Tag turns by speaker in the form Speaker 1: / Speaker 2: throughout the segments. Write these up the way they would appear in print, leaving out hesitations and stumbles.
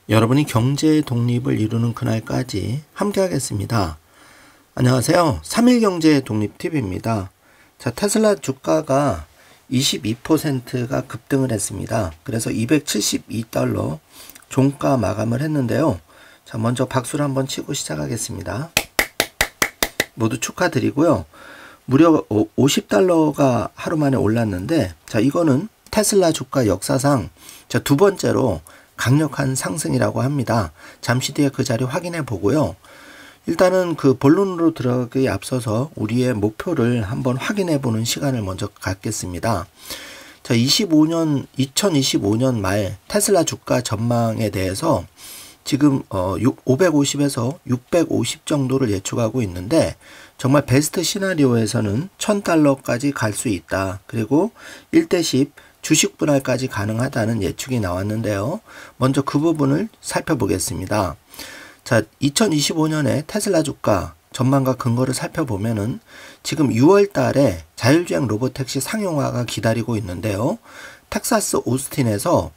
Speaker 1: 여러분이 경제의 독립을 이루는 그날까지 함께 하겠습니다. 안녕하세요. 3일 경제의 독립TV입니다. 자, 테슬라 주가가 22%가 급등을 했습니다. 그래서 272달러 종가 마감을 했는데요. 자, 먼저 박수를 한번 치고 시작하겠습니다. 모두 축하드리고요. 무려 50달러가 하루 만에 올랐는데, 자, 이거는 테슬라 주가 역사상 자, 두 번째로 강력한 상승이라고 합니다. 잠시 뒤에 그 자리 확인해 보고요. 일단은 그 본론으로 들어가기에 앞서서 우리의 목표를 한번 확인해 보는 시간을 먼저 갖겠습니다. 자, 2025년 말 테슬라 주가 전망에 대해서 지금 550에서 650 정도를 예측하고 있는데, 정말 베스트 시나리오에서는 1000달러까지 갈 수 있다. 그리고 1대10 주식 분할까지 가능하다는 예측이 나왔는데요. 먼저 그 부분을 살펴보겠습니다. 자, 2025년에 테슬라 주가 전망과 근거를 살펴보면은 지금 6월 달에 자율주행 로보택시 상용화가 기다리고 있는데요. 텍사스 오스틴에서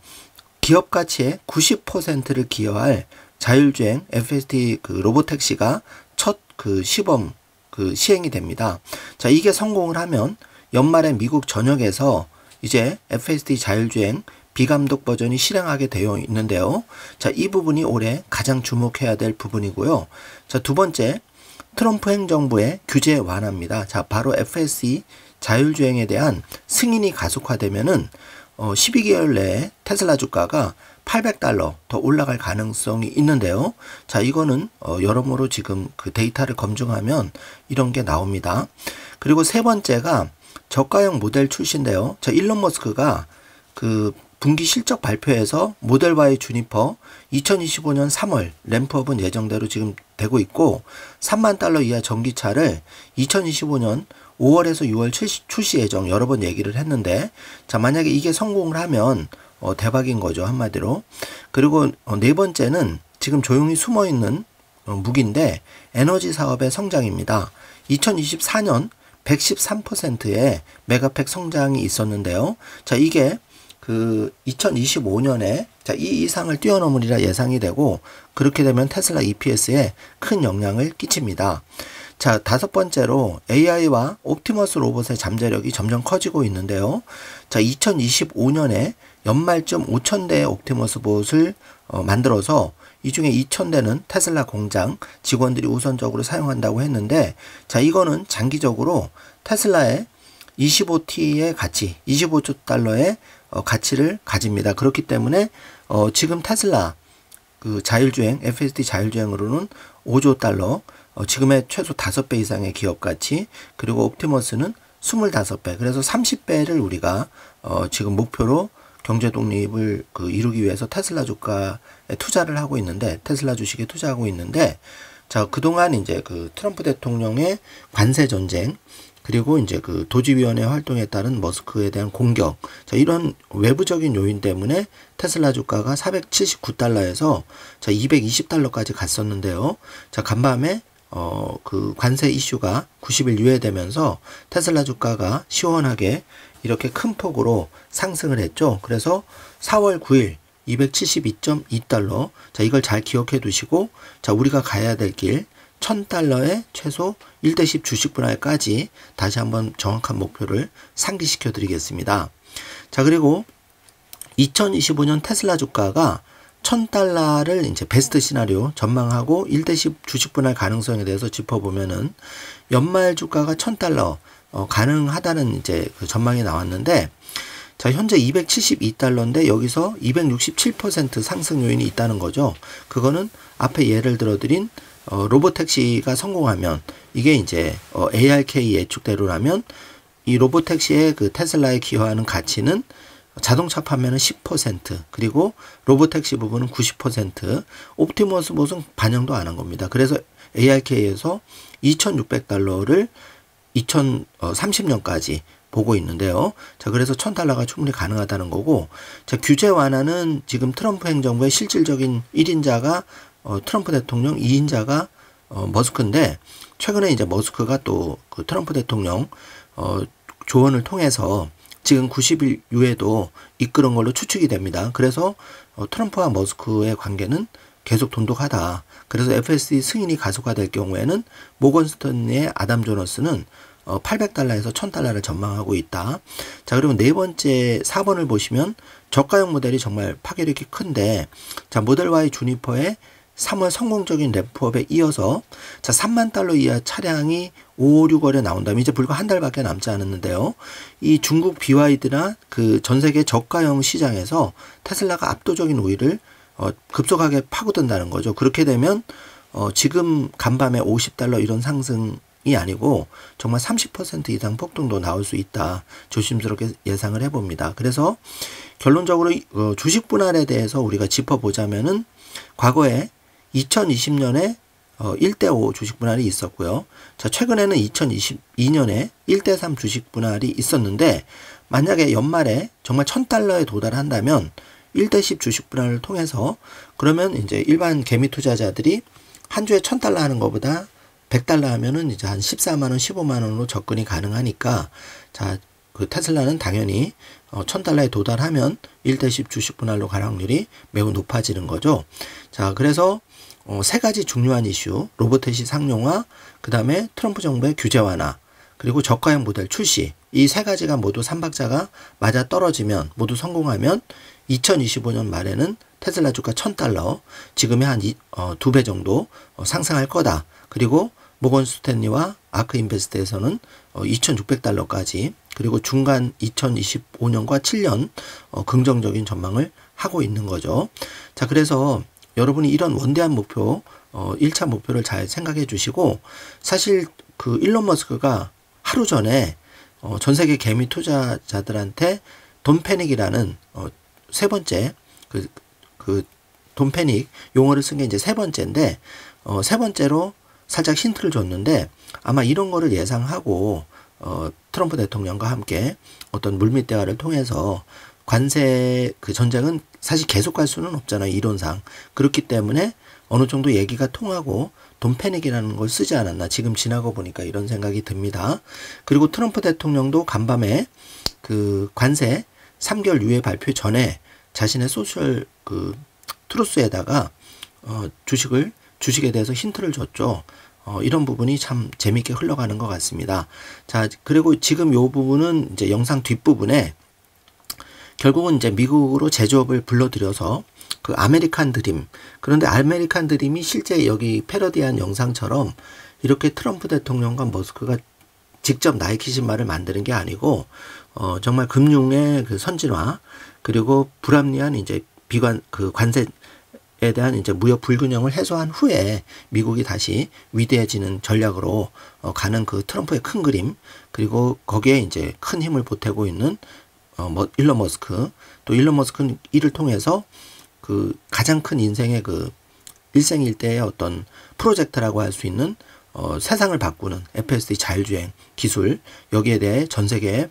Speaker 1: 기업 가치의 90%를 기여할 자율주행 FSD 그 로보택시가 첫 그 시범 그 시행이 됩니다. 자, 이게 성공을 하면 연말에 미국 전역에서 이제 FSD 자율주행 비감독 버전이 실행하게 되어 있는데요. 자, 이 부분이 올해 가장 주목해야 될 부분이고요. 자, 두 번째, 트럼프 행정부의 규제 완화입니다. 자, 바로 FSD 자율주행에 대한 승인이 가속화되면은 12개월 내에 테슬라 주가가 800달러 더 올라갈 가능성이 있는데요. 자, 이거는 여러모로 지금 그 데이터를 검증하면 이런 게 나옵니다. 그리고 세 번째가 저가형 모델 출시인데요. 자, 일론 머스크가 그 분기 실적 발표에서 모델 Y 주니퍼 2025년 3월 램프업은 예정대로 지금 되고 있고, 3만 달러 이하 전기차를 2025년 5월에서 6월 출시 예정 여러 번 얘기를 했는데, 자, 만약에 이게 성공을 하면 대박인 거죠, 한마디로. 그리고 네 번째는 지금 조용히 숨어 있는 무기인데 에너지 사업의 성장입니다. 2024년 113%의 메가팩 성장이 있었는데요. 자, 이게 그 2025년에 자, 이 이상을 뛰어넘으리라 예상이 되고, 그렇게 되면 테슬라 EPS에 큰 영향을 끼칩니다. 자, 다섯 번째로 AI와 옵티머스 로봇의 잠재력이 점점 커지고 있는데요. 자, 2025년에 연말쯤 5000대의 옵티머스 로봇을 만들어서 이 중에 2000대는 테슬라 공장 직원들이 우선적으로 사용한다고 했는데, 자, 이거는 장기적으로 테슬라의 25T의 가치, 25조 달러의 가치를 가집니다. 그렇기 때문에 지금 테슬라 그 자율주행, FSD 자율주행으로는 5조 달러, 지금의 최소 5배 이상의 기업 가치, 그리고 옵티머스는 25배, 그래서 30배를 우리가 지금 목표로 경제 독립을 그 이루기 위해서 테슬라 주가에 투자를 하고 있는데, 테슬라 주식에 투자하고 있는데, 자, 그동안 이제 그 트럼프 대통령의 관세 전쟁, 그리고 이제 그 도지위원회 활동에 따른 머스크에 대한 공격, 자, 이런 외부적인 요인 때문에 테슬라 주가가 479달러에서 자, 220달러까지 갔었는데요. 자, 간밤에 그 관세 이슈가 90일 유예되면서 테슬라 주가가 시원하게 이렇게 큰 폭으로 상승을 했죠. 그래서 4월 9일 272.2달러. 자, 이걸 잘 기억해 두시고, 자, 우리가 가야 될 길 1000달러의 최소 1대10 주식 분할까지 다시 한번 정확한 목표를 상기시켜 드리겠습니다. 자, 그리고 2025년 테슬라 주가가 1000달러를 이제 베스트 시나리오 전망하고 1대10 주식 분할 가능성에 대해서 짚어보면은 연말 주가가 1000달러 가능하다는 이제 그 전망이 나왔는데, 자, 현재 272달러인데 여기서 267% 상승 요인이 있다는 거죠. 그거는 앞에 예를 들어드린 로보택시가 성공하면, 이게 이제 ARK 예측대로라면 이 로보택시의 그 테슬라에 기여하는 가치는 자동차 판매는 10%, 그리고 로보택시 부분은 90%, 옵티머스 봇은 반영도 안 한 겁니다. 그래서 ARK에서 2600달러를 2030년까지 보고 있는데요. 자, 그래서 1000달러가 충분히 가능하다는 거고, 자, 규제 완화는 지금 트럼프 행정부의 실질적인 1인자가 트럼프 대통령, 2인자가 머스크인데, 최근에 이제 머스크가 또 그 트럼프 대통령 조언을 통해서 지금 90일 이후에도 이끌은 걸로 추측이 됩니다. 그래서 트럼프와 머스크의 관계는 계속 돈독하다. 그래서 FSD 승인이 가속화될 경우에는 모건 스탠리의 아담 조너스는 800달러에서 1000달러를 전망하고 있다. 자, 그리고 네 번째 4번을 보시면 저가형 모델이 정말 파괴력이 큰데, 자, 모델 Y 주니퍼의 3월 성공적인 랩업에 이어서 자, 3만 달러 이하 차량이 5, 6월에 나온다면 이제 불과 한 달밖에 남지 않았는데요. 이 중국 BYD나 그 전 세계 저가형 시장에서 테슬라가 압도적인 우위를 급속하게 파고든다는 거죠. 그렇게 되면 지금 간밤에 50달러 이런 상승이 아니고 정말 30% 이상 폭등도 나올 수 있다. 조심스럽게 예상을 해봅니다. 그래서 결론적으로 주식 분할에 대해서 우리가 짚어보자면은 과거에 2020년에 1대5 주식 분할이 있었고요. 자, 최근에는 2022년에 1대3 주식 분할이 있었는데, 만약에 연말에 정말 1000달러에 도달한다면 1대10 주식 분할을 통해서, 그러면 이제 일반 개미 투자자들이 한 주에 1000달러 하는 것보다 100달러 하면은 이제 한 14만원, 15만원으로 접근이 가능하니까, 자, 그 테슬라는 당연히 1000달러에 도달하면 1대10 주식 분할로 갈 확률이 매우 높아지는 거죠. 자, 그래서 세 가지 중요한 이슈, 로보택시 상용화, 그 다음에 트럼프 정부의 규제 완화, 그리고 저가형 모델 출시, 이 세 가지가 모두 삼박자가 맞아 떨어지면, 모두 성공하면 2025년 말에는 테슬라 주가 1000달러, 지금의 한 2배 정도 상승할 거다. 그리고 모건 스탠리와 아크 인베스트에서는 2600달러까지, 그리고 중간 2025년과 7년 긍정적인 전망을 하고 있는 거죠. 자, 그래서 여러분이 이런 원대한 목표, 1차 목표를 잘 생각해 주시고, 사실 그 일론 머스크가 하루 전에 전 세계 개미 투자자들한테 돈 패닉이라는 세 번째 그 돈 패닉 용어를 쓴 게 이제 세 번째인데, 세 번째로 살짝 힌트를 줬는데, 아마 이런 거를 예상하고 트럼프 대통령과 함께 어떤 물밑 대화를 통해서 관세 그 전쟁은 사실 계속 갈 수는 없잖아요, 이론상. 그렇기 때문에 어느 정도 얘기가 통하고 돈 패닉이라는 걸 쓰지 않았나, 지금 지나고 보니까 이런 생각이 듭니다. 그리고 트럼프 대통령도 간밤에 그 관세 3개월 유예 발표 전에 자신의 소셜 그 트루스에다가 주식에 대해서 힌트를 줬죠. 이런 부분이 참 재밌게 흘러가는 것 같습니다. 자, 그리고 지금 요 부분은 이제 영상 뒷부분에 결국은 이제 미국으로 제조업을 불러들여서 그 아메리칸 드림, 그런데 아메리칸 드림이 실제 여기 패러디한 영상처럼 이렇게 트럼프 대통령과 머스크가 직접 나이키 신발을 만드는 게 아니고 정말 금융의 그 선진화, 그리고 불합리한 이제 그 관세에 대한 이제 무역 불균형을 해소한 후에 미국이 다시 위대해지는 전략으로 가는 그 트럼프의 큰 그림, 그리고 거기에 이제 큰 힘을 보태고 있는 일론 머스크, 또 일론 머스크는 이를 통해서 그 가장 큰 인생의 그 일생일대의 어떤 프로젝트라고 할 수 있는 세상을 바꾸는 FSD 자율주행 기술, 여기에 대해 전 세계에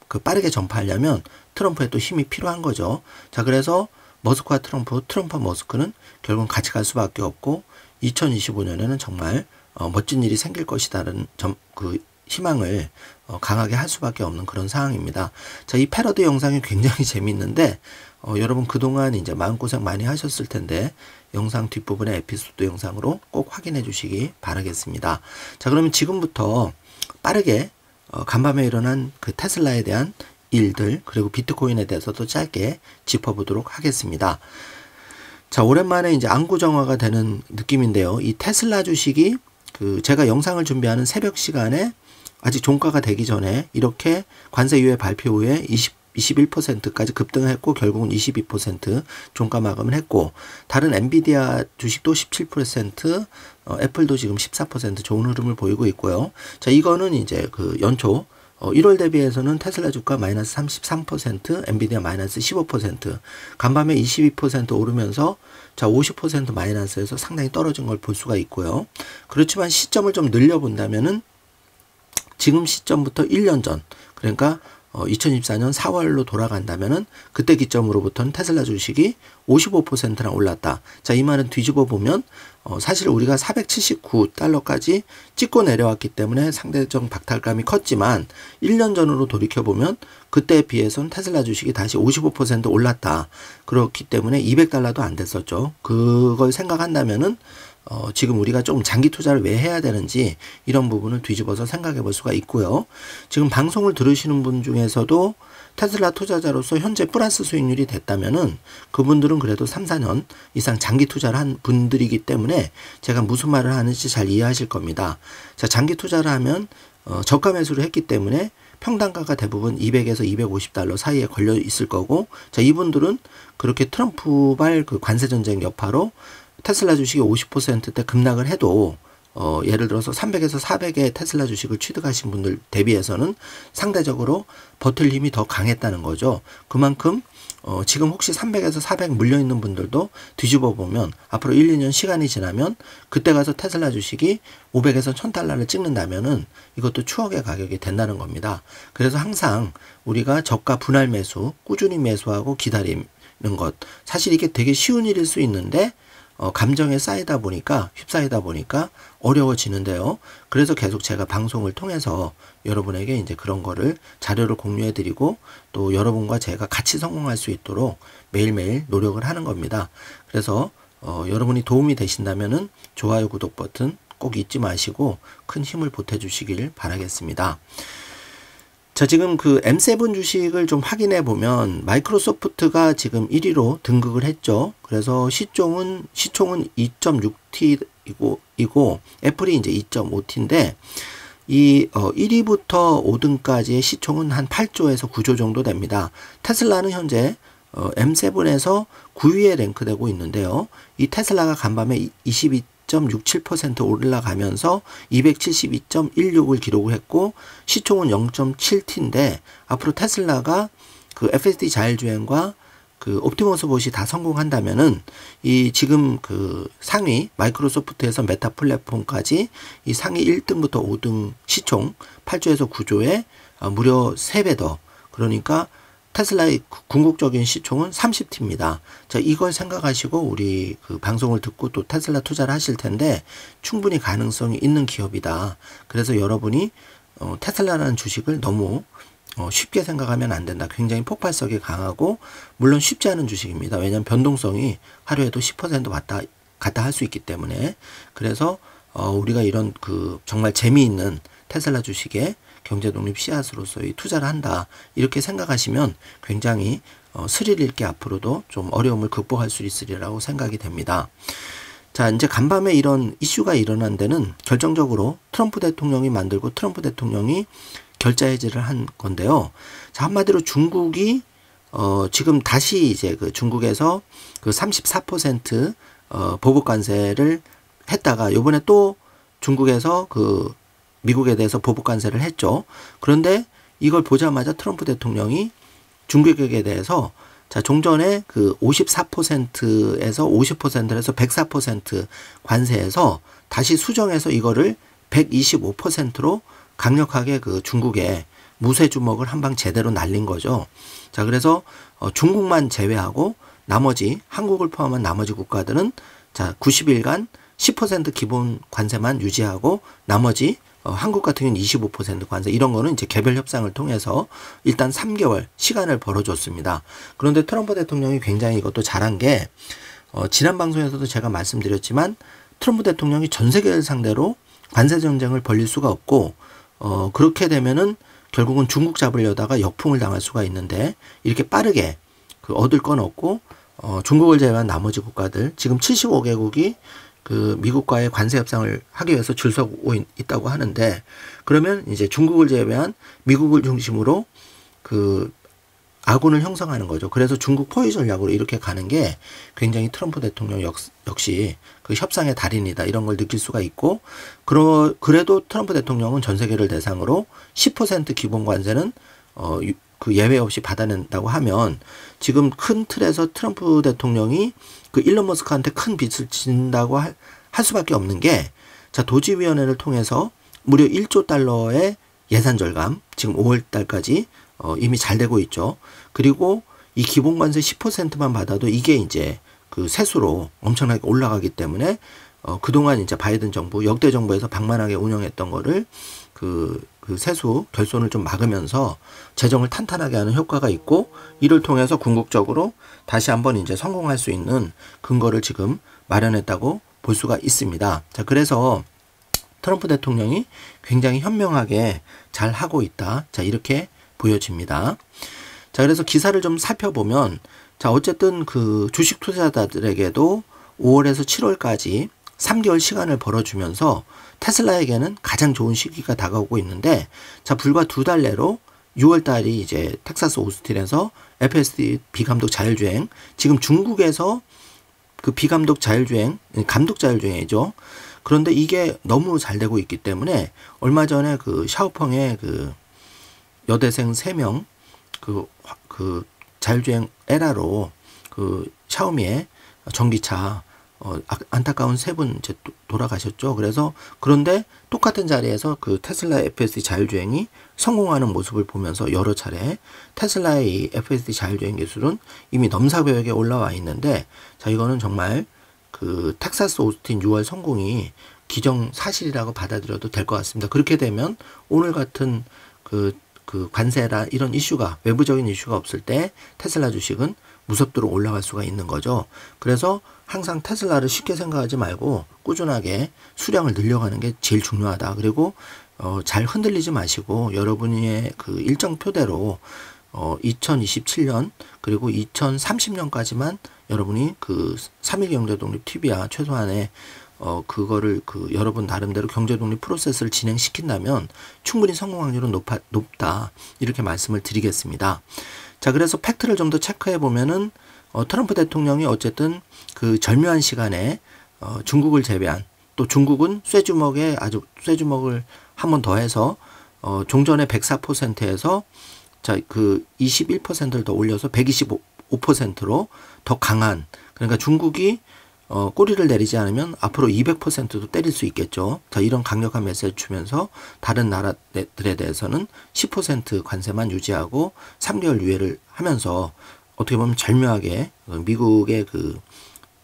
Speaker 1: 그 빠르게 전파하려면 트럼프의 또 힘이 필요한 거죠. 자, 그래서 머스크와 트럼프와 머스크는 결국은 같이 갈 수밖에 없고 2025년에는 정말 멋진 일이 생길 것이다라는 그 희망을 강하게 할 수밖에 없는 그런 상황입니다. 자, 이 패러디 영상이 굉장히 재밌는데 여러분 그동안 이제 마음고생 많이 하셨을 텐데 영상 뒷부분의 에피소드 영상으로 꼭 확인해 주시기 바라겠습니다. 자, 그러면 지금부터 빠르게 간밤에 일어난 그 테슬라에 대한 일들, 그리고 비트코인에 대해서도 짧게 짚어보도록 하겠습니다. 자, 오랜만에 이제 안구정화가 되는 느낌인데요. 이 테슬라 주식이 그 제가 영상을 준비하는 새벽 시간에 아직 종가가 되기 전에 이렇게 관세 유예 발표 후에 21%까지 급등했고 결국은 22% 종가 마감을 했고, 다른 엔비디아 주식도 17%, 애플도 지금 14% 좋은 흐름을 보이고 있고요. 자, 이거는 이제 그 연초 1월 대비해서는 테슬라 주가 마이너스 33%, 엔비디아 마이너스 15%, 간밤에 22% 오르면서 자 50% 마이너스에서 상당히 떨어진 걸 볼 수가 있고요. 그렇지만 시점을 좀 늘려본다면은 지금 시점부터 1년 전, 그러니까 2024년 4월로 돌아간다면은 그때 기점으로부터는 테슬라 주식이 55%나 올랐다. 자, 이 말은 뒤집어 보면 사실 우리가 479달러까지 찍고 내려왔기 때문에 상대적 박탈감이 컸지만 1년 전으로 돌이켜 보면 그때에 비해서는 테슬라 주식이 다시 55% 올랐다. 그렇기 때문에 200달러도 안 됐었죠. 그걸 생각한다면은 지금 우리가 좀 장기 투자를 왜 해야 되는지 이런 부분을 뒤집어서 생각해 볼 수가 있고요. 지금 방송을 들으시는 분 중에서도 테슬라 투자자로서 현재 플러스 수익률이 됐다면은 그분들은 그래도 3, 4년 이상 장기 투자를 한 분들이기 때문에 제가 무슨 말을 하는지 잘 이해하실 겁니다. 자, 장기 투자를 하면 저가 매수를 했기 때문에 평단가가 대부분 200에서 250달러 사이에 걸려 있을 거고, 자, 이분들은 그렇게 트럼프발 그 관세 전쟁 여파로 테슬라 주식이 50%대 급락을 해도 예를 들어서 300에서 400의 테슬라 주식을 취득하신 분들 대비해서는 상대적으로 버틸 힘이 더 강했다는 거죠. 그만큼 지금 혹시 300에서 400 물려있는 분들도 뒤집어 보면 앞으로 1, 2년 시간이 지나면 그때 가서 테슬라 주식이 500에서 1000달러를 찍는다면은 이것도 추억의 가격이 된다는 겁니다. 그래서 항상 우리가 저가 분할 매수, 꾸준히 매수하고 기다리는 것, 사실 이게 되게 쉬운 일일 수 있는데 감정에 쌓이다 보니까, 휩싸이다 보니까 어려워지는데요. 그래서 계속 제가 방송을 통해서 여러분에게 이제 그런 거를 자료를 공유해 드리고 또 여러분과 제가 같이 성공할 수 있도록 매일매일 노력을 하는 겁니다. 그래서 여러분이 도움이 되신다면은 좋아요, 구독 버튼 꼭 잊지 마시고 큰 힘을 보태 주시길 바라겠습니다. 자, 지금 그 M7 주식을 좀 확인해 보면 마이크로소프트가 지금 1위로 등극을 했죠. 그래서 시총은 2.6T이고 애플이 이제 2.5T인데 이 1위부터 5등까지의 시총은 한 8조에서 9조 정도 됩니다. 테슬라는 현재 M7에서 9위에 랭크되고 있는데요. 이 테슬라가 간밤에 22.67% 올라가면서 272.16을 기록을 했고 시총은 0.7T인데 앞으로 테슬라가 그 FSD 자율주행과 그 옵티머스 봇이 다 성공한다면은 이 지금 그 상위 마이크로소프트에서 메타 플랫폼까지 이 상위 1등부터 5등 시총 8조에서 9조에 무려 3배 더, 그러니까 테슬라의 궁극적인 시총은 30T입니다. 자, 이걸 생각하시고 우리 그 방송을 듣고 또 테슬라 투자를 하실 텐데 충분히 가능성이 있는 기업이다. 그래서 여러분이 테슬라라는 주식을 너무 쉽게 생각하면 안 된다. 굉장히 폭발성이 강하고 물론 쉽지 않은 주식입니다. 왜냐하면 변동성이 하루에도 10% 왔다 갔다 할 수 있기 때문에. 그래서 우리가 이런 그 정말 재미있는 테슬라 주식에 경제 독립 씨앗으로서 투자를 한다, 이렇게 생각하시면 굉장히 스릴 있게 앞으로도 좀 어려움을 극복할 수 있으리라고 생각이 됩니다. 자, 이제 간밤에 이런 이슈가 일어난 데는 결정적으로 트럼프 대통령이 만들고 트럼프 대통령이 결자 해지를 한 건데요. 자, 한마디로 중국이 지금 다시 이제 그 중국에서 그 34% 보복 관세를 했다가 요번에 또 중국에서 그 미국에 대해서 보복 관세를 했죠. 그런데 이걸 보자마자 트럼프 대통령이 중국에 대해서 자, 종전에 그 54%에서 50%에서 104% 관세에서 다시 수정해서 이거를 125%로 강력하게 그 중국에 무쇠 주먹을 한 방 제대로 날린 거죠. 자, 그래서 중국만 제외하고 나머지 한국을 포함한 나머지 국가들은 자, 90일간 10% 기본 관세만 유지하고 나머지 한국 같은 경우는 25% 관세, 이런 거는 이제 개별 협상을 통해서 일단 3개월 시간을 벌어줬습니다. 그런데 트럼프 대통령이 굉장히 이것도 잘한 게 지난 방송에서도 제가 말씀드렸지만 트럼프 대통령이 전 세계를 상대로 관세 전쟁을 벌릴 수가 없고 그렇게 되면은 결국은 중국 잡으려다가 역풍을 당할 수가 있는데 이렇게 빠르게 그 얻을 건 없고 중국을 제외한 나머지 국가들 지금 75개국이 그 미국과의 관세 협상을 하기 위해서 줄 서고 있다고 하는데, 그러면 이제 중국을 제외한 미국을 중심으로 그 아군을 형성하는 거죠. 그래서 중국 포위 전략으로 이렇게 가는 게 굉장히 트럼프 대통령 역시 그 협상의 달인이다, 이런 걸 느낄 수가 있고, 그래도 트럼프 대통령은 전 세계를 대상으로 10% 기본 관세는 그 예외 없이 받아낸다고 하면 지금 큰 틀에서 트럼프 대통령이 그 일론 머스크한테 큰 빚을 진다고 할 수밖에 없는 게, 자, 도지위원회를 통해서 무려 1조 달러의 예산 절감 지금 5월 달까지 이미 잘 되고 있죠. 그리고 이 기본관세 10%만 받아도 이게 이제 그 세수로 엄청나게 올라가기 때문에 그동안 이제 바이든 정부 역대 정부에서 방만하게 운영했던 거를 그 세수 결손을 좀 막으면서 재정을 탄탄하게 하는 효과가 있고, 이를 통해서 궁극적으로 다시 한번 이제 성공할 수 있는 근거를 지금 마련했다고 볼 수가 있습니다. 자, 그래서 트럼프 대통령이 굉장히 현명하게 잘 하고 있다. 자, 이렇게 보여집니다. 자, 그래서 기사를 좀 살펴보면, 자, 어쨌든 그 주식 투자자들에게도 5월에서 7월까지 3개월 시간을 벌어주면서 테슬라에게는 가장 좋은 시기가 다가오고 있는데, 자, 불과 2달 내로 6월 달이 이제 텍사스 오스틴에서 FSD 비감독 자율주행, 지금 중국에서 그 비감독 자율주행, 감독 자율주행이죠. 그런데 이게 너무 잘 되고 있기 때문에 얼마 전에 그 샤오펑의 그 여대생 3명 그 자율주행 에라로 그 샤오미의 전기차 안타까운 3분 이제 돌아가셨죠. 그래서 그런데 똑같은 자리에서 그 테슬라 FSD 자율주행이 성공하는 모습을 보면서 여러 차례 테슬라의 이 FSD 자율주행 기술은 이미 넘사벽에 올라와 있는데, 자, 이거는 정말 그 텍사스 오스틴 6월 성공이 기정사실이라고 받아들여도 될 것 같습니다. 그렇게 되면 오늘 같은 그 관세라 이런 이슈가, 외부적인 이슈가 없을 때 테슬라 주식은 무섭도록 올라갈 수가 있는 거죠. 그래서 항상 테슬라를 쉽게 생각하지 말고 꾸준하게 수량을 늘려가는 게 제일 중요하다. 그리고 잘 흔들리지 마시고 여러분의 그 일정표대로 2027년 그리고 2030년까지만 여러분이 그 3일 경제독립 TV야 최소한의 그거를 그 여러분 나름대로 경제독립 프로세스를 진행시킨다면 충분히 성공 확률은 높다. 이렇게 말씀을 드리겠습니다. 자, 그래서 팩트를 좀 더 체크해 보면은 트럼프 대통령이 어쨌든 그 절묘한 시간에 중국을 제외한, 또 중국은 쇠주먹을 한 번 더해서 종전의 104%에서 자, 그 21%를 더 올려서 125%로 더 강한, 그러니까 중국이 꼬리를 내리지 않으면 앞으로 200%도 때릴 수 있겠죠. 자, 이런 강력한 메시지를 주면서 다른 나라들에 대해서는 10% 관세만 유지하고 3개월 유예를 하면서 어떻게 보면 절묘하게 미국의 그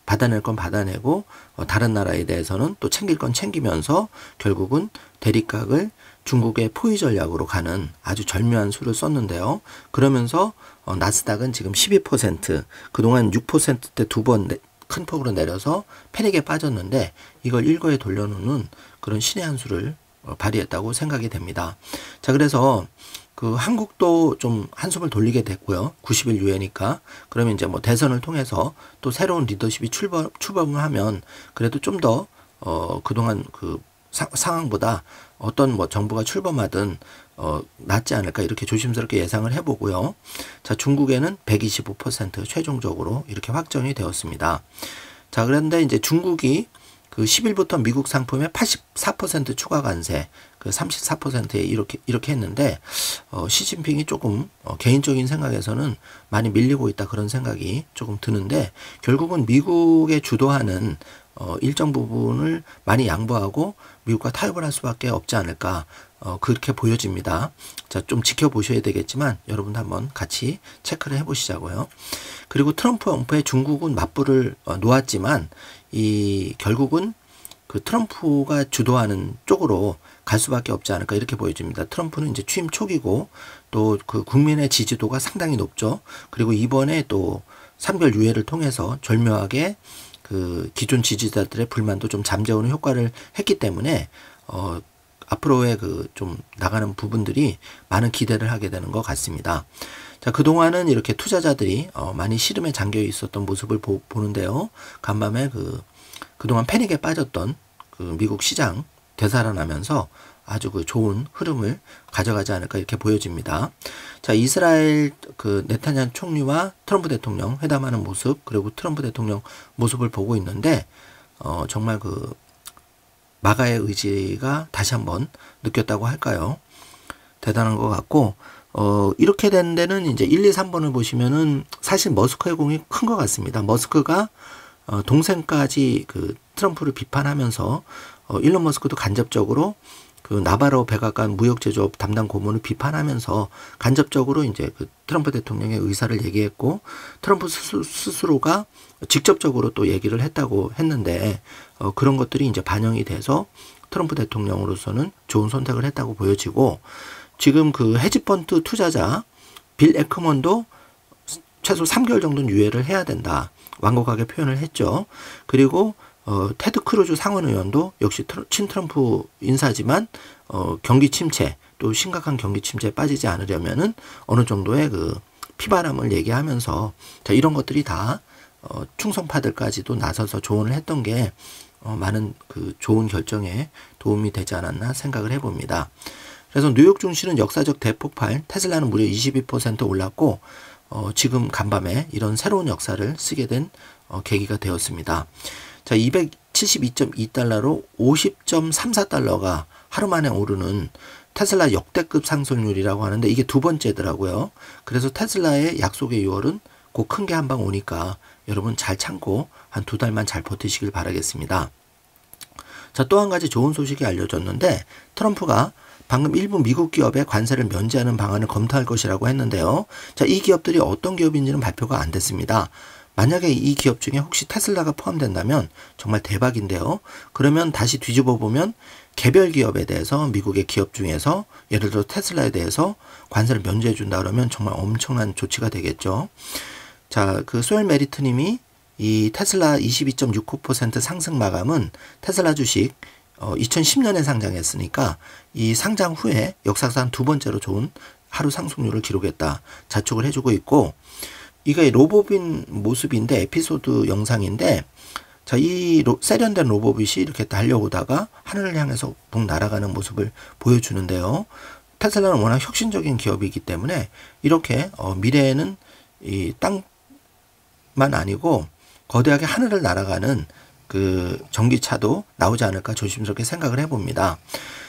Speaker 1: 받아낼 건 받아내고 다른 나라에 대해서는 또 챙길 건 챙기면서 결국은 대립각을 중국의 포위 전략으로 가는 아주 절묘한 수를 썼는데요. 그러면서 나스닥은 지금 12%, 그동안 6%대 2번 큰 폭으로 내려서 패닉에 빠졌는데 이걸 일거에 돌려놓는 그런 신의 한 수를 발휘했다고 생각이 됩니다. 자, 그래서 그 한국도 좀 한숨을 돌리게 됐고요. 90일 유예니까. 그러면 이제 뭐 대선을 통해서 또 새로운 리더십이 출범을 하면 그래도 좀 더 그동안 그 상황보다 어떤 뭐 정부가 출범하든 낫지 않을까 이렇게 조심스럽게 예상을 해보고요. 자, 중국에는 125% 최종적으로 이렇게 확정이 되었습니다. 자, 그런데 이제 중국이 그 10일부터 미국 상품에 84% 추가 관세, 그 34%에 이렇게 했는데 시진핑이 조금 개인적인 생각에서는 많이 밀리고 있다, 그런 생각이 조금 드는데, 결국은 미국에 주도하는 일정 부분을 많이 양보하고 미국과 타협을 할 수밖에 없지 않을까, 그렇게 보여집니다. 자, 좀 지켜보셔야 되겠지만 여러분도 한번 같이 체크를 해보시자고요. 그리고 트럼프 정부의 중국은 맞불을 놓았지만 이 결국은 그 트럼프가 주도하는 쪽으로 갈 수밖에 없지 않을까, 이렇게 보여집니다. 트럼프는 이제 취임 초기고 또 그 국민의 지지도가 상당히 높죠. 그리고 이번에 또 3개월 유예를 통해서 절묘하게 그 기존 지지자들의 불만도 좀 잠재우는 효과를 했기 때문에 앞으로의 그 좀 나가는 부분들이 많은 기대를 하게 되는 것 같습니다. 자, 그동안은 이렇게 투자자들이 많이 시름에 잠겨 있었던 모습을 보는데요. 간밤에 그동안 패닉에 빠졌던 그 미국 시장 되살아나면서 아주 그 좋은 흐름을 가져가지 않을까, 이렇게 보여집니다. 자, 이스라엘 그 네타냐후 총리와 트럼프 대통령 회담하는 모습, 그리고 트럼프 대통령 모습을 보고 있는데 정말 그 마가의 의지가 다시 한번 느꼈다고 할까요? 대단한 것 같고, 이렇게 된 데는 이제 1, 2, 3번을 보시면은 사실 머스크의 공이 큰 것 같습니다. 머스크가 동생까지 그 트럼프를 비판하면서 일론 머스크도 간접적으로 그 나바로 백악관 무역제조업 담당 고문을 비판하면서 간접적으로 이제 그 트럼프 대통령의 의사를 얘기했고, 트럼프 스스로가 직접적으로 또 얘기를 했다고 했는데, 그런 것들이 이제 반영이 돼서 트럼프 대통령으로서는 좋은 선택을 했다고 보여지고, 지금 그 헤지펀드 투자자 빌 에크먼도 최소 3개월 정도는 유예를 해야 된다, 완곡하게 표현을 했죠. 그리고 테드 크루즈 상원의원도 역시 친트럼프 인사지만 경기 침체, 또 심각한 경기 침체에 빠지지 않으려면은 어느 정도의 그 피바람을 얘기하면서, 자, 이런 것들이 다 충성파들까지도 나서서 조언을 했던 게 많은 그 좋은 결정에 도움이 되지 않았나 생각을 해봅니다. 그래서 뉴욕 증시는 역사적 대폭발, 테슬라는 무려 22% 올랐고, 지금 간밤에 이런 새로운 역사를 쓰게 된 계기가 되었습니다. 자, 272.2달러로 50.34달러가 하루 만에 오르는 테슬라 역대급 상승률이라고 하는데, 이게 두 번째더라고요. 그래서 테슬라의 약속의 6월은 곧 큰 게 한 방 오니까 여러분 잘 참고 한 2달만 잘 버티시길 바라겠습니다. 자, 또 한 가지 좋은 소식이 알려졌는데, 트럼프가 방금 일부 미국 기업의 관세를 면제하는 방안을 검토할 것이라고 했는데요. 자, 이 기업들이 어떤 기업인지는 발표가 안 됐습니다. 만약에 이 기업 중에 혹시 테슬라가 포함된다면 정말 대박인데요. 그러면 다시 뒤집어 보면 개별 기업에 대해서 미국의 기업 중에서 예를 들어 테슬라에 대해서 관세를 면제해 준다 그러면 정말 엄청난 조치가 되겠죠. 자, 그 소엘 메리트 님이 이 테슬라 22.69% 상승 마감은 테슬라 주식 2010년에 상장했으니까 이 상장 후에 역사상 두 번째로 좋은 하루 상승률을 기록했다, 자축을 해주고 있고, 이게 로봇인 모습인데 에피소드 영상인데, 자, 이 세련된 로봇이 이렇게 달려오다가 하늘을 향해서 붕 날아가는 모습을 보여주는데요. 테슬라는 워낙 혁신적인 기업이기 때문에 이렇게 미래에는 이 땅만 아니고 거대하게 하늘을 날아가는 그 전기차도 나오지 않을까 조심스럽게 생각을 해봅니다.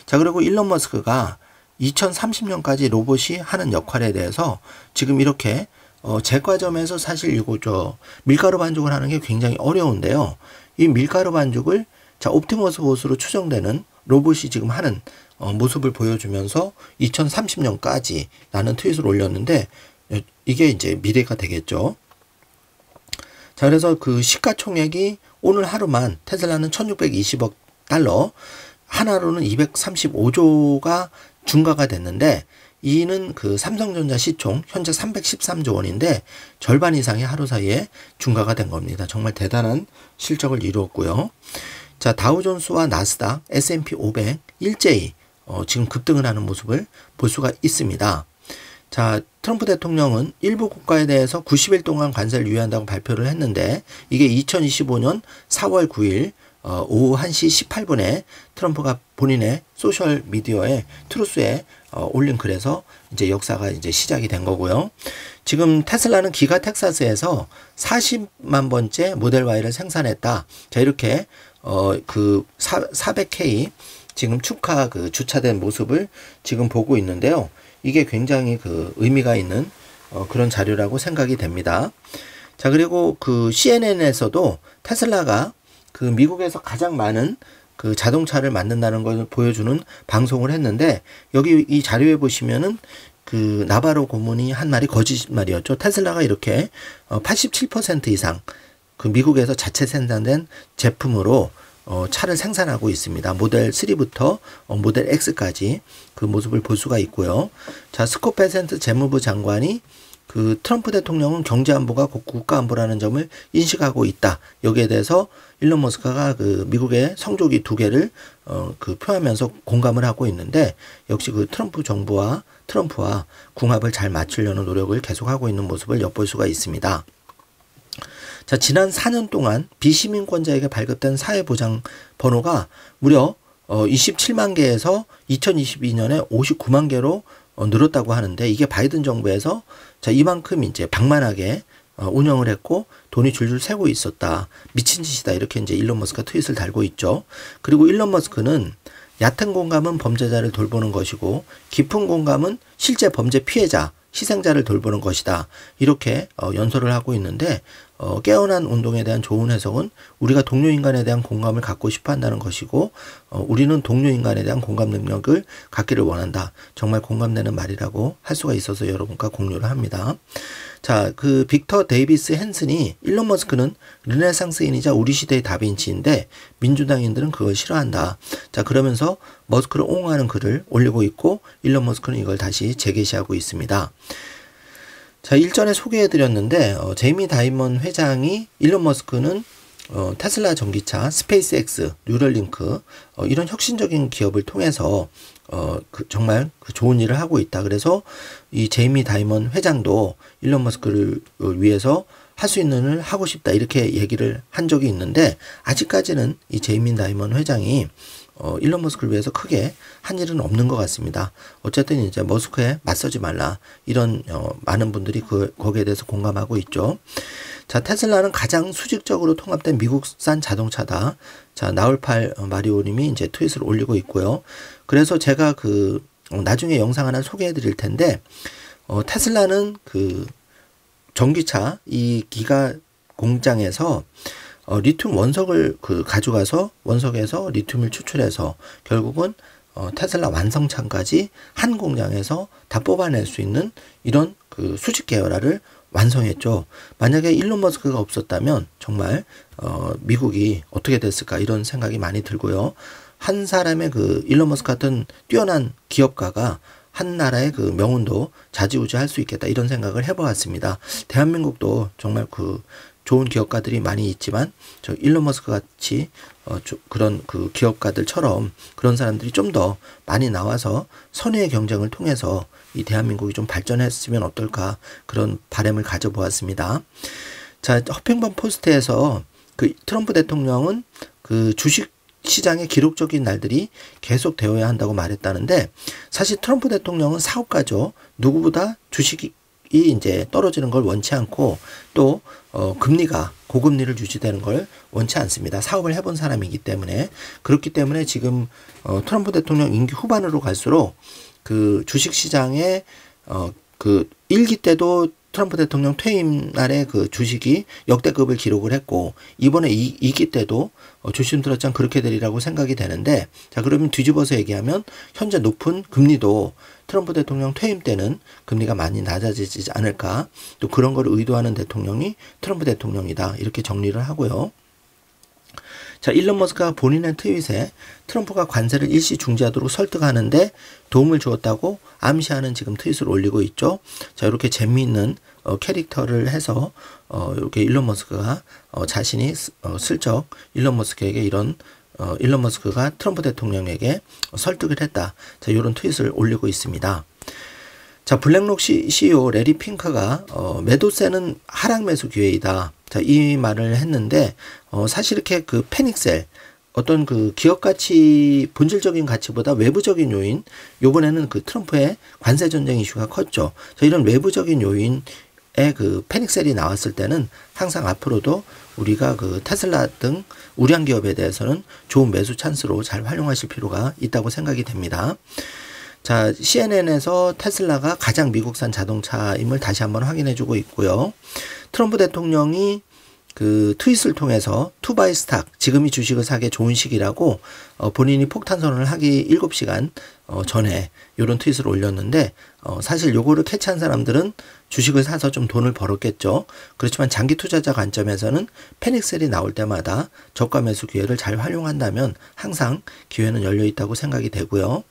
Speaker 1: 자, 그리고 일론 머스크가 2030년까지 로봇이 하는 역할에 대해서 지금 이렇게 제과점에서 사실 이거 밀가루 반죽을 하는 게 굉장히 어려운데요. 이 밀가루 반죽을 자, 옵티머스 봇으로 추정되는 로봇이 지금 하는 모습을 보여주면서 2030년까지 라는 트윗을 올렸는데, 이게 이제 미래가 되겠죠. 자, 그래서 그 시가총액이 오늘 하루만 테슬라는 1620억 달러, 하나로는 235조가 중과가 됐는데, 이는 그 삼성전자 시총 현재 313조 원인데 절반 이상이 하루 사이에 중과가 된 겁니다. 정말 대단한 실적을 이루었고요. 자, 다우존스와 나스닥, S&P 500 일제히 지금 급등을 하는 모습을 볼 수가 있습니다. 자, 트럼프 대통령은 일부 국가에 대해서 90일 동안 관세를 유예한다고 발표를 했는데, 이게 2025년 4월 9일 오후 1시 18분에 트럼프가 본인의 소셜 미디어에 트루스에 올린 글에서 이제 역사가 이제 시작이 된 거고요. 지금 테슬라는 기가 텍사스에서 40만 번째 모델 Y를 생산했다. 자, 이렇게 그 400K 지금 축하 그 주차된 모습을 지금 보고 있는데요. 이게 굉장히 그 의미가 있는 그런 자료라고 생각이 됩니다. 자, 그리고 그 CNN에서도 테슬라가 그 미국에서 가장 많은 그 자동차를 만든다는 걸 보여주는 방송을 했는데, 여기 이 자료에 보시면은 그 나바로 고문이 한 말이 거짓말이었죠. 테슬라가 이렇게 87% 이상 그 미국에서 자체 생산된 제품으로 차를 생산하고 있습니다. 모델 3부터 모델 X까지 그 모습을 볼 수가 있고요. 자, 스콧 베센트 재무부 장관이 그 트럼프 대통령은 경제안보가 국가안보라는 점을 인식하고 있다. 여기에 대해서 일론 머스크가 그 미국의 성조기 2개를 그 표하면서 공감을 하고 있는데, 역시 그 트럼프 정부와 트럼프와 궁합을 잘 맞추려는 노력을 계속하고 있는 모습을 엿볼 수가 있습니다. 자, 지난 4년 동안 비시민권자에게 발급된 사회보장 번호가 무려 27만 개에서 2022년에 59만 개로 늘었다고 하는데, 이게 바이든 정부에서 자, 이만큼 이제 방만하게 운영을 했고 돈이 줄줄 새고 있었다. 미친 짓이다. 이렇게 이제 일론 머스크가 트윗을 달고 있죠. 그리고 일론 머스크는 얕은 공감은 범죄자를 돌보는 것이고 깊은 공감은 실제 범죄 피해자, 희생자를 돌보는 것이다. 이렇게 연설을 하고 있는데 깨어난 운동에 대한 좋은 해석은 우리가 동료 인간에 대한 공감을 갖고 싶어 한다는 것이고, 우리는 동료 인간에 대한 공감 능력을 갖기를 원한다. 정말 공감되는 말이라고 할 수가 있어서 여러분과 공유를 합니다. 자, 그 빅터 데이비스 헨슨이 일론 머스크는 르네상스인이자 우리 시대의 다빈치인데 민주당인들은 그걸 싫어한다. 자, 그러면서 머스크를 옹호하는 글을 올리고 있고, 일론 머스크는 이걸 다시 재게시하고 있습니다. 자, 일전에 소개해드렸는데 제이미 다이먼 회장이 일론 머스크는 테슬라 전기차, 스페이스X, 뉴럴링크 이런 혁신적인 기업을 통해서 정말 좋은 일을 하고 있다. 그래서 이 제이미 다이먼 회장도 일론 머스크를 위해서 할 수 있는 일을 하고 싶다 이렇게 얘기를 한 적이 있는데, 아직까지는 이 제이미 다이먼 회장이 일론 머스크를 위해서 크게 한 일은 없는 것 같습니다. 어쨌든 이제 머스크에 맞서지 말라 이런 많은 분들이 거기에 대해서 공감하고 있죠. 자, 테슬라는 가장 수직적으로 통합된 미국산 자동차다. 자, 나울팔 마리오님이 이제 트윗을 올리고 있고요. 그래서 제가 나중에 영상 하나 소개해 드릴 텐데, 테슬라는 전기차 이 기가 공장에서 리튬 원석을 가져가서 원석에서 리튬을 추출해서 결국은 테슬라 완성차까지 한 공장에서 다 뽑아낼 수 있는 이런 수직 계열화를 완성했죠. 만약에 일론 머스크가 없었다면 정말 미국이 어떻게 됐을까 이런 생각이 많이 들고요. 한 사람의 일론 머스크 같은 뛰어난 기업가가 한 나라의 명운도 좌지우지할 수 있겠다 이런 생각을 해보았습니다. 대한민국도 정말 좋은 기업가들이 많이 있지만 저 일론 머스크 같이 그런 기업가들처럼 그런 사람들이 좀 더 많이 나와서 선의의 경쟁을 통해서 이 대한민국이 좀 발전했으면 어떨까 그런 바람을 가져보았습니다. 자, 허핑턴 포스트에서 트럼프 대통령은 주식 시장의 기록적인 날들이 계속 되어야 한다고 말했다는데, 사실 트럼프 대통령은 사업가죠. 누구보다 주식이 이제 떨어지는 걸 원치 않고 또 금리가 고금리를 유지되는 걸 원치 않습니다. 사업을 해본 사람이기 때문에. 그렇기 때문에 지금 트럼프 대통령 임기 후반으로 갈수록 주식 시장에 1기 때도 트럼프 대통령 퇴임 날에 주식이 역대급을 기록을 했고, 이번에 2기 때도 조심스럽지만 그렇게 되리라고 생각이 되는데, 자, 그러면 뒤집어서 얘기하면 현재 높은 금리도 트럼프 대통령 퇴임 때는 금리가 많이 낮아지지 않을까, 또 그런 걸 의도하는 대통령이 트럼프 대통령이다 이렇게 정리를 하고요. 자, 일론 머스크가 본인의 트윗에 트럼프가 관세를 일시 중지하도록 설득하는데 도움을 주었다고 암시하는 지금 트윗을 올리고 있죠. 자, 이렇게 재미있는 캐릭터를 해서 이렇게 일론 머스크가 자신이 슬쩍 일론 머스크에게 일론 머스크가 트럼프 대통령에게 설득을 했다. 자, 이런 트윗을 올리고 있습니다. 자, 블랙록 CEO 레리 핑크가 매도세는 하락 매수 기회이다. 자, 이 말을 했는데 사실 이렇게 패닉셀 어떤 기업 가치 본질적인 가치보다 외부적인 요인, 요번에는 트럼프의 관세 전쟁 이슈가 컸죠. 자, 이런 외부적인 요인의 패닉셀이 나왔을 때는 항상 앞으로도 우리가 테슬라 등 우량 기업에 대해서는 좋은 매수 찬스로 잘 활용하실 필요가 있다고 생각이 됩니다. 자, CNN에서 테슬라가 가장 미국산 자동차임을 다시 한번 확인해주고 있고요. 트럼프 대통령이 트윗을 통해서 투바이 스탁, 지금이 주식을 사기에 좋은 시기라고 본인이 폭탄 선언을 하기 7시간 전에 이런 트윗을 올렸는데, 사실 요거를 캐치한 사람들은 주식을 사서 좀 돈을 벌었겠죠. 그렇지만 장기 투자자 관점에서는 패닉셀이 나올 때마다 저가 매수 기회를 잘 활용한다면 항상 기회는 열려 있다고 생각이 되고요.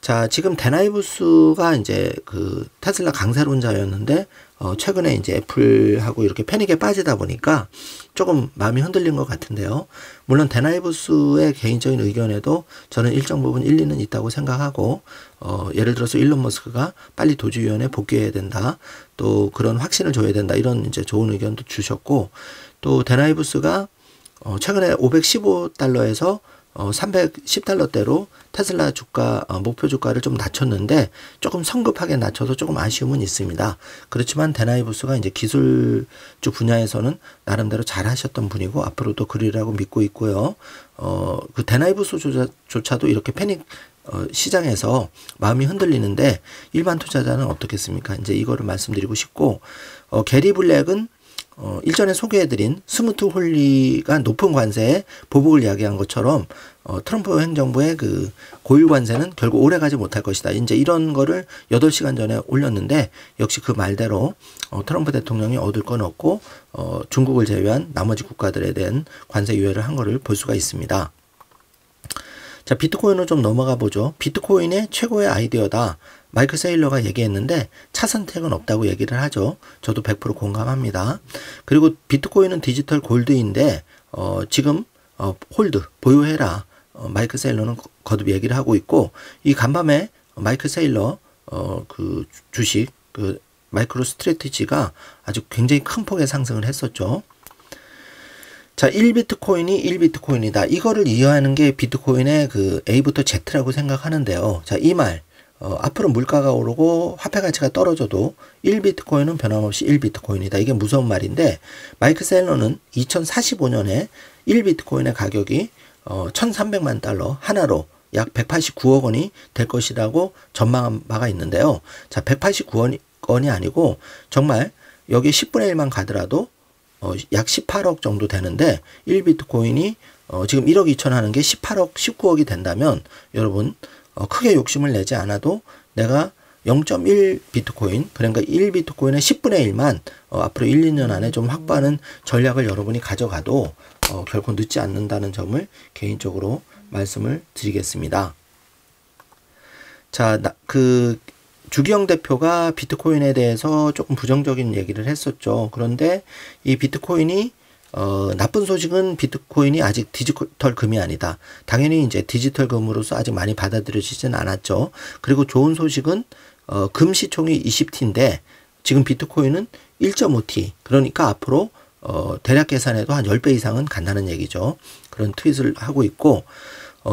Speaker 1: 자, 지금 데나이부스가 이제 테슬라 강세론자였는데 최근에 이제 애플하고 이렇게 패닉에 빠지다 보니까 조금 마음이 흔들린 것 같은데요. 물론 데나이부스의 개인적인 의견에도 저는 일정 부분 일리는 있다고 생각하고, 예를 들어서 일론 머스크가 빨리 도주위원회에 복귀해야 된다, 또 그런 확신을 줘야 된다 이런 이제 좋은 의견도 주셨고, 또 데나이부스가 최근에 515달러에서 310달러대로 테슬라 주가 목표 주가를 좀 낮췄는데 조금 성급하게 낮춰서 조금 아쉬움은 있습니다. 그렇지만 데나이부스가 이제 기술주 분야에서는 나름대로 잘 하셨던 분이고 앞으로도 그리라고 믿고 있고요. 데나이부스조차도 이렇게 패닉 시장에서 마음이 흔들리는데 일반 투자자는 어떻겠습니까? 이제 이거를 말씀드리고 싶고, 게리 블랙은 일전에 소개해드린 스무트 홀리가 높은 관세에 보복을 이야기한 것처럼 트럼프 행정부의 그 고율 관세는 결국 오래 가지 못할 것이다. 이제 이런 거를 8시간 전에 올렸는데 역시 그 말대로 트럼프 대통령이 얻을 건 없고 중국을 제외한 나머지 국가들에 대한 관세 유예를 한 거를 볼 수가 있습니다. 자, 비트코인으로 좀 넘어가 보죠. 비트코인의 최고의 아이디어다. 마이클 세일러가 얘기했는데 차선택은 없다고 얘기를 하죠. 저도 100% 공감합니다. 그리고 비트코인은 디지털 골드인데 지금 홀드, 보유해라. 마이클 세일러는 거듭 얘기를 하고 있고, 이 간밤에 마이클 세일러 그 주식 그 마이크로 스트래티지가 아주 굉장히 큰 폭의 상승을 했었죠. 자, 1비트코인이 1비트코인이다. 이거를 이해하는 게 비트코인의 그 A부터 Z라고 생각하는데요. 자, 이 말. 앞으로 물가가 오르고 화폐 가치가 떨어져도 1비트코인은 변함없이 1비트코인이다. 이게 무서운 말인데, 마이클 셀러는 2045년에 1비트코인의 가격이 1300만 달러 하나로 약 189억 원이 될 것이라고 전망한 바가 있는데요. 자, 189억원이 아니고 정말 여기 10분의 1만 가더라도 약 18억 정도 되는데, 1비트코인이 지금 1억 2천 하는 게 18억, 19억이 된다면 여러분 크게 욕심을 내지 않아도 내가 0.1 비트코인, 그러니까 1비트코인의 10분의 1만 앞으로 1, 2년 안에 좀 확보하는 전략을 여러분이 가져가도 결코 늦지 않는다는 점을 개인적으로 말씀을 드리겠습니다. 자, 주기영 대표가 비트코인에 대해서 조금 부정적인 얘기를 했었죠. 그런데 이 비트코인이 나쁜 소식은 비트코인이 아직 디지털 금이 아니다. 당연히 이제 디지털 금으로서 아직 많이 받아들여지진 않았죠. 그리고 좋은 소식은 금 시총이 20T인데 지금 비트코인은 1.5T. 그러니까 앞으로 대략 계산해도 한 10배 이상은 간다는 얘기죠. 그런 트윗을 하고 있고,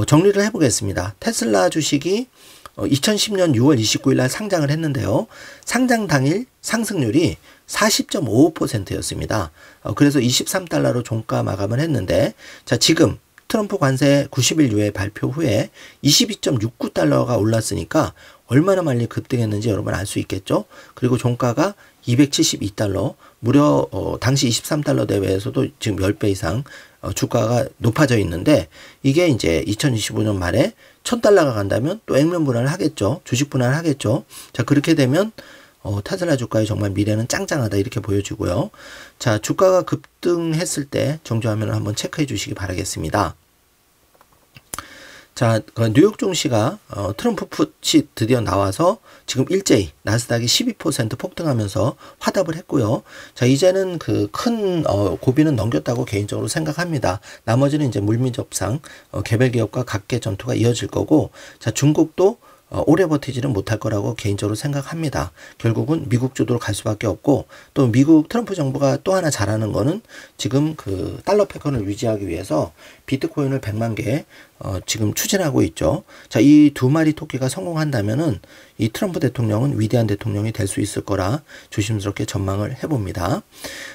Speaker 1: 정리를 해보겠습니다. 테슬라 주식이 2010년 6월 29일 날 상장을 했는데요. 상장 당일 상승률이 40.55%였습니다. 그래서 23달러로 종가 마감을 했는데, 자, 지금 트럼프 관세 90일 유예 발표 후에 22.69달러가 올랐으니까 얼마나 많이 급등했는지 여러분 알 수 있겠죠. 그리고 종가가 272달러, 무려 당시 23달러 대회에서도 지금 10배 이상 주가가 높아져 있는데, 이게 이제 2025년 말에 1000달러가 간다면 또 액면 분할을 하겠죠. 주식 분할을 하겠죠. 자, 그렇게 되면 테슬라 주가의 정말 미래는 짱짱하다 이렇게 보여지고요. 자, 주가가 급등했을 때 정주화면을 한번 체크해 주시기 바라겠습니다. 자, 뉴욕 증시가 트럼프 풋이 드디어 나와서 지금 일제히 나스닥이 12% 폭등하면서 화답을 했고요. 자, 이제는 그 큰 고비는 넘겼다고 개인적으로 생각합니다. 나머지는 이제 물미접상 개별 기업과 각계 전투가 이어질 거고, 자, 중국도 오래 버티지는 못할 거라고 개인적으로 생각합니다. 결국은 미국 주도로 갈 수밖에 없고, 또 미국 트럼프 정부가 또 하나 잘하는 거는 지금 그 달러 패권을 유지하기 위해서 비트코인을 100만 개 지금 추진하고 있죠. 자, 이 두 마리 토끼가 성공한다면은 이 트럼프 대통령은 위대한 대통령이 될 수 있을 거라 조심스럽게 전망을 해봅니다.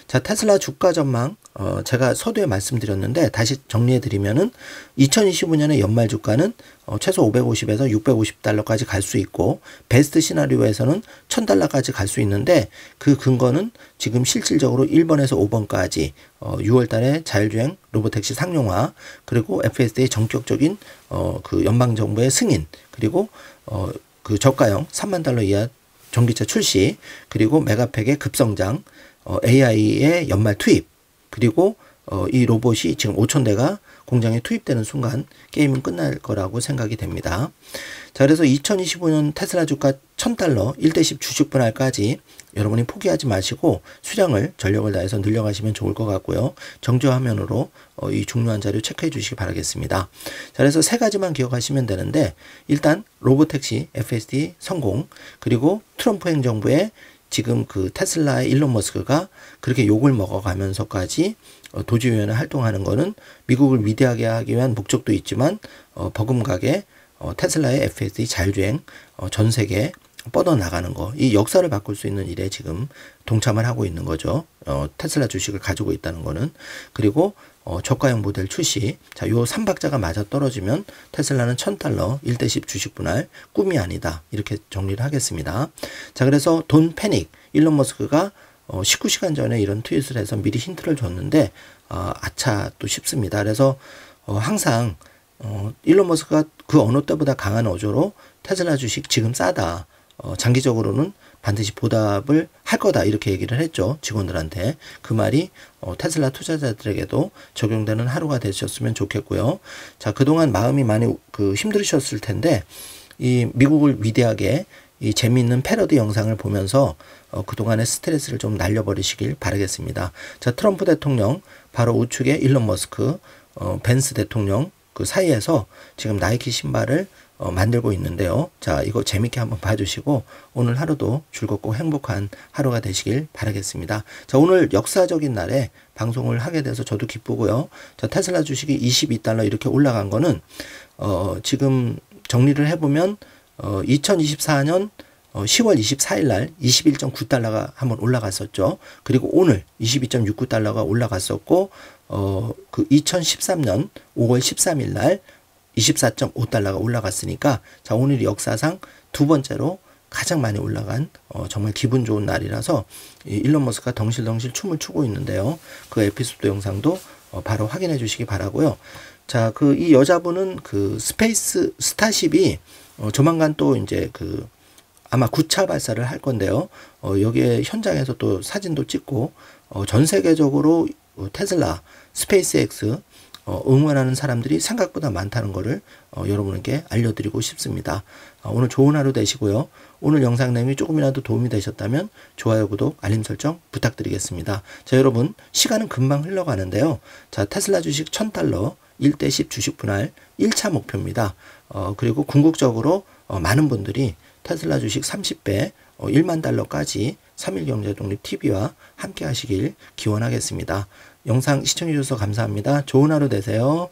Speaker 1: 자, 테슬라 주가 전망 제가 서두에 말씀드렸는데 다시 정리해 드리면은 2025년의 연말 주가는 최소 550에서 650달러까지 갈 수 있고, 베스트 시나리오에서는 1000달러까지 갈 수 있는데, 그 근거는 지금 실질적으로 1번에서 5번까지 6월 달에 자율주행 로보택시 상용화, 그리고 FSD의 전격적인 그 연방정부의 승인, 그리고 그 저가형 3만 달러 이하 전기차 출시, 그리고 메가팩의 급성장, AI의 연말 투입, 그리고 이 로봇이 지금 5,000대가 공장에 투입되는 순간 게임은 끝날 거라고 생각이 됩니다. 자, 그래서 2025년 테슬라 주가 1000달러 1대10 주식 분할까지 여러분이 포기하지 마시고 수량을 전력을 다해서 늘려가시면 좋을 것 같고요. 정주 화면으로 이 중요한 자료 체크해 주시기 바라겠습니다. 자, 그래서 세 가지만 기억하시면 되는데, 일단 로보택시 FSD 성공, 그리고 트럼프 행정부의 지금 그 테슬라의 일론 머스크가 그렇게 욕을 먹어가면서까지 도지위원회 활동하는 거는 미국을 위대하게 하기 위한 목적도 있지만 버금가게 테슬라의 FSD 자율주행 전 세계에 뻗어나가는 거, 이 역사를 바꿀 수 있는 일에 지금 동참을 하고 있는 거죠. 테슬라 주식을 가지고 있다는 거는. 그리고 저가형 모델 출시. 자, 요 3박자가 맞아 떨어지면 테슬라는 1000달러 1대10 주식 분할 꿈이 아니다. 이렇게 정리를 하겠습니다. 자, 그래서 돈 패닉. 일론 머스크가 19시간 전에 이런 트윗을 해서 미리 힌트를 줬는데 아차 또 싶습니다. 그래서 항상 일론 머스크가 그 어느 때보다 강한 어조로 테슬라 주식 지금 싸다. 장기적으로는 반드시 보답을 할 거다 이렇게 얘기를 했죠. 직원들한테. 그 말이 테슬라 투자자들에게도 적용되는 하루가 되셨으면 좋겠고요. 자, 그동안 마음이 많이 힘들으셨을 텐데 이 미국을 위대하게 이 재미있는 패러디 영상을 보면서 그동안의 스트레스를 좀 날려버리시길 바라겠습니다. 자, 트럼프 대통령 바로 우측에 일론 머스크, 벤스 대통령 그 사이에서 지금 나이키 신발을 만들고 있는데요. 자, 이거 재밌게 한번 봐주시고 오늘 하루도 즐겁고 행복한 하루가 되시길 바라겠습니다. 자, 오늘 역사적인 날에 방송을 하게 돼서 저도 기쁘고요. 자, 테슬라 주식이 22달러 이렇게 올라간 거는 지금 정리를 해보면 2024년 10월 24일 날 21.9달러가 한번 올라갔었죠. 그리고 오늘 22.69달러가 올라갔었고 그 2013년 5월 13일 날 24.5달러가 올라갔으니까 자, 오늘이 역사상 두 번째로 가장 많이 올라간 정말 기분 좋은 날이라서 일론 머스크가 덩실덩실 춤을 추고 있는데요. 그 에피소드 영상도 바로 확인해 주시기 바라고요. 자, 그 이 여자분은 그 스페이스 스타쉽이 조만간 또 이제 아마 9차 발사를 할 건데요. 여기에 현장에서 또 사진도 찍고 전 세계적으로 테슬라, 스페이스X 응원하는 사람들이 생각보다 많다는 것을 여러분에게 알려드리고 싶습니다. 오늘 좋은 하루 되시고요. 오늘 영상 내용이 조금이라도 도움이 되셨다면 좋아요, 구독, 알림 설정 부탁드리겠습니다. 자, 여러분 시간은 금방 흘러가는데요. 자, 테슬라 주식 1000달러 1대10 주식 분할 1차 목표입니다. 그리고 궁극적으로 많은 분들이 테슬라 주식 30배 1만 달러까지 3일경제독립TV와 함께 하시길 기원하겠습니다. 영상 시청해 주셔서 감사합니다. 좋은 하루 되세요.